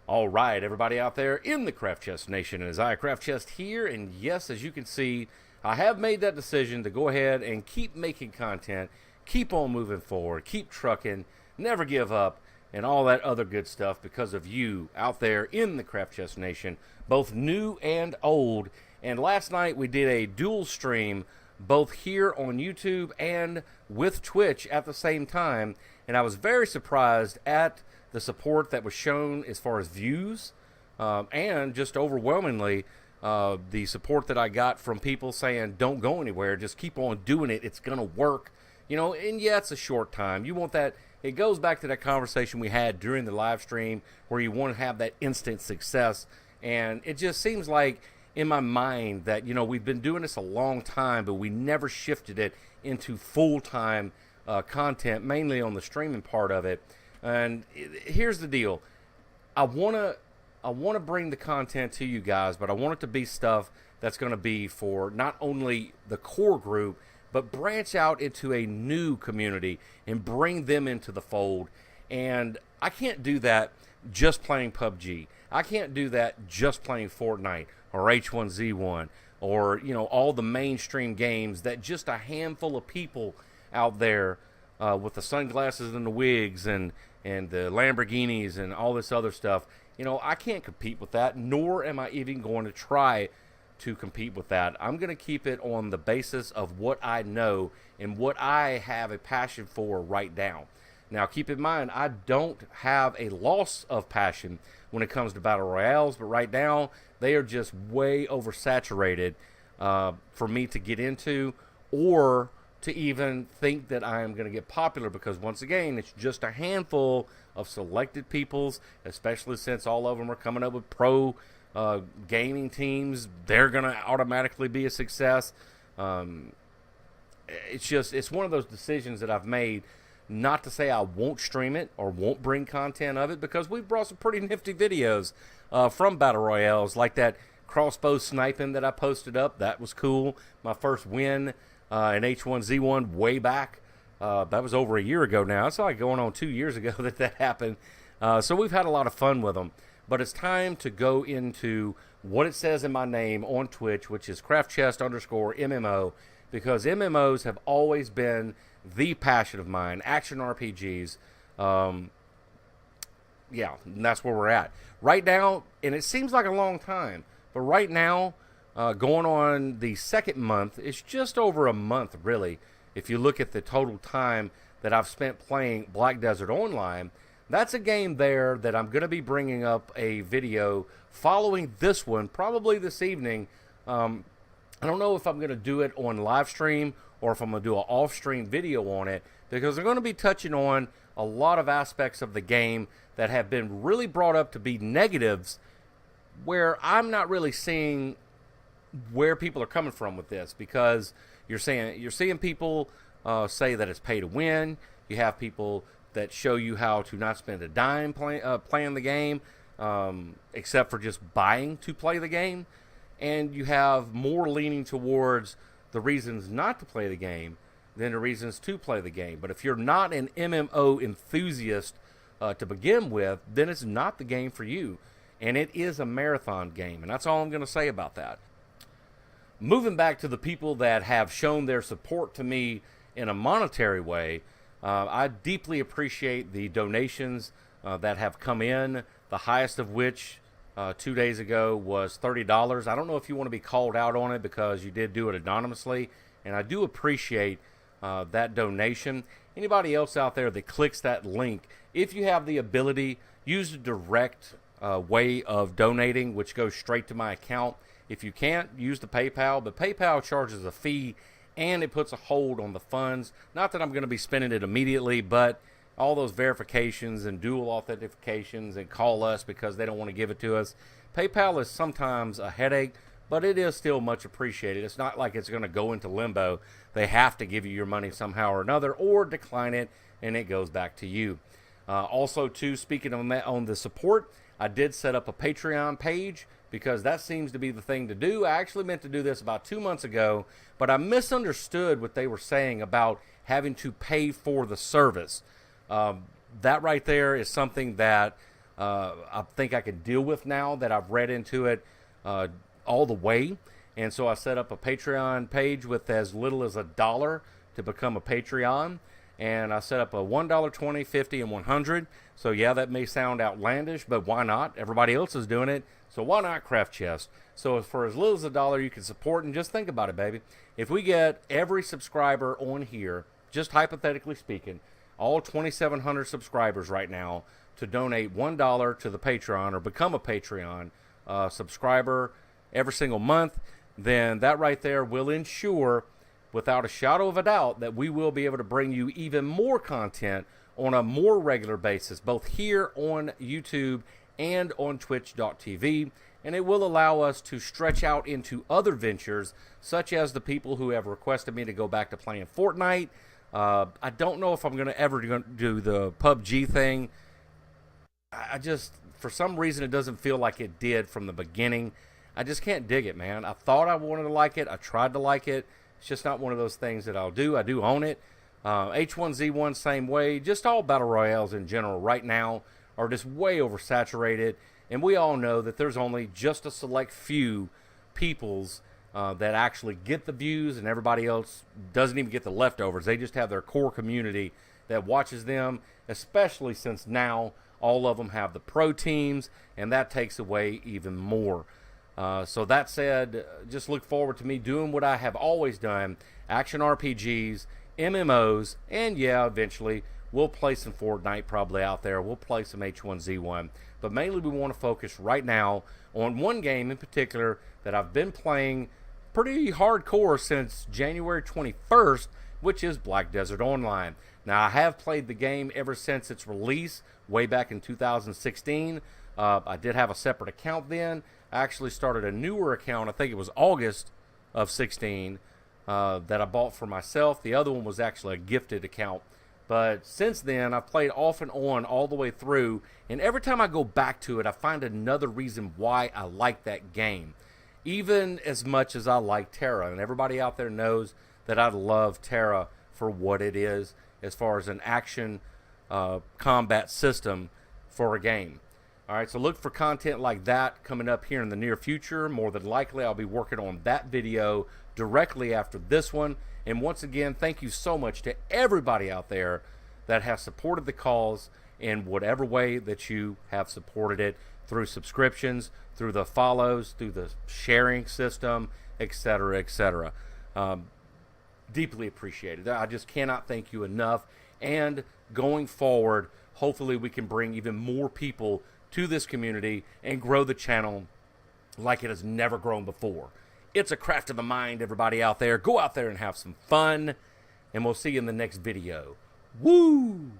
All right, everybody out there in the Craft Chest Nation, it is I, Craft Chest here, and yes, as you can see, I have made that decision to go ahead and keep making content, keep on moving forward, keep trucking, never give up, and all that other good stuff because of you out there in the Craft Chest Nation, both new and old. And last night we did a dual stream, both here on YouTube and with Twitch at the same time, and I was very surprised at the support that was shown as far as views, and just overwhelmingly the support that I got from people saying don't go anywhere, just keep on doing it, it's gonna work, and yeah, it's a short time. You want that. It goes back to that conversation we had during the live stream where you want to have that instant success, and it just seems like in my mind that we've been doing this a long time, but we never shifted it into full-time content, mainly on the streaming part of it. And here's the deal. I want to bring the content to you guys, but I want it to be stuff that's going to be for not only the core group, but branch out into a new community and bring them into the fold. And I can't do that just playing PUBG. I can't do that just playing Fortnite or H1Z1 or, all the mainstream games that just a handful of people out there with the sunglasses and the wigs and the Lamborghinis and all this other stuff. I can't compete with that, nor am I even going to try to compete with that. I'm going to keep it on the basis of what I know and what I have a passion for right now. Now, keep in mind, I don't have a loss of passion when it comes to Battle Royales, but right now, they are just way oversaturated for me to get into or to even think that I am going to get popular, because once again, it's just a handful of selected peoples, especially since all of them are coming up with pro gaming teams. They're going to automatically be a success. It's one of those decisions that I've made, not to say I won't stream it or won't bring content of it, because we've brought some pretty nifty videos from Battle Royales, like that crossbow sniping that I posted up. That was cool. My first win in H1Z1 way back. That was over a year ago now. It's like going on 2 years ago that happened. So we've had a lot of fun with them. But it's time to go into what it says in my name on Twitch, which is craftchest_MMO, because MMOs have always been the passion of mine. Action RPGs. Yeah, and that's where we're at. Right now, and it seems like a long time, but right now, going on the second month, it's just over a month, really. If you look at the total time that I've spent playing Black Desert Online, that's a game there that I'm going to be bringing up a video following this one, probably this evening. I don't know if I'm going to do it on live stream or if I'm going to do an off-stream video on it, because they're going to be touching on a lot of aspects of the game that have been really brought up to be negatives, where I'm not really seeing where people are coming from with this, because you're seeing people say that it's pay to win. You have people that show you how to not spend a dime playing the game, except for just buying to play the game. And you have more leaning towards the reasons not to play the game than the reasons to play the game. But if you're not an MMO enthusiast to begin with, then it's not the game for you. And it is a marathon game, and that's all I'm going to say about that. Moving back to the people that have shown their support to me in a monetary way, I deeply appreciate the donations that have come in, the highest of which 2 days ago was $30. I don't know if you want to be called out on it because you did do it anonymously, and I do appreciate that donation. Anybody else out there that clicks that link, if you have the ability, use the direct way of donating, which goes straight to my account. If you can't, use the PayPal, but PayPal charges a fee and it puts a hold on the funds. Not that I'm going to be spending it immediately, but all those verifications and dual authentications and call us because they don't want to give it to us. PayPal is sometimes a headache, but it is still much appreciated. It's not like it's going to go into limbo. They have to give you your money somehow or another, or decline it and it goes back to you. Also, too, speaking on the support, I did set up a Patreon page, because that seems to be the thing to do. I actually meant to do this about 2 months ago, but I misunderstood what they were saying about having to pay for the service. That right there is something that I think I can deal with now that I've read into it all the way. And so I set up a Patreon page with as little as $1 to become a Patreon. And I set up a $1, $20, $50, and $100. So yeah, that may sound outlandish, but why not? Everybody else is doing it, so why not Craft Chest? So for as little as $1, you can support, and just think about it, baby. If we get every subscriber on here, just hypothetically speaking, all 2,700 subscribers right now, to donate $1 to the Patreon or become a Patreon subscriber every single month, then that right there will ensure, without a shadow of a doubt, that we will be able to bring you even more content on a more regular basis, both here on YouTube and on twitch.tv. And it will allow us to stretch out into other ventures, such as the people who have requested me to go back to playing Fortnite. I don't know if I'm going to ever do the PUBG thing. I just, for some reason, it doesn't feel like it did from the beginning. I just can't dig it, man. I thought I wanted to like it. I tried to like it. It's just not one of those things that I'll do. I do own it. H1Z1, same way. Just all battle royales in general right now are just way oversaturated. And we all know that there's only just a select few peoples that actually get the views, and everybody else doesn't even get the leftovers. They just have their core community that watches them, especially since now all of them have the pro teams, and that takes away even more. So that said, just look forward to me doing what I have always done, action RPGs, MMOs, and yeah, eventually we'll play some Fortnite probably out there. We'll play some H1Z1. But mainly we want to focus right now on one game in particular that I've been playing pretty hardcore since January 21st, which is Black Desert Online. Now, I have played the game ever since its release, way back in 2016. I did have a separate account then. I actually started a newer account, I think it was August of 16, that I bought for myself. The other one was actually a gifted account. But since then, I've played off and on all the way through, and every time I go back to it, I find another reason why I like that game, even as much as I like Terra. And everybody out there knows that I love Terra for what it is as far as an action combat system for a game. All right, so look for content like that coming up here in the near future. More than likely, I'll be working on that video directly after this one. And once again, thank you so much to everybody out there that has supported the cause in whatever way that you have supported it, through subscriptions, through the follows, through the sharing system, etc., etc. Deeply appreciated. I just cannot thank you enough. And going forward, hopefully we can bring even more people to this community and grow the channel like it has never grown before. It's a craft of the mind, everybody out there. Go out there and have some fun, and we'll see you in the next video. Woo!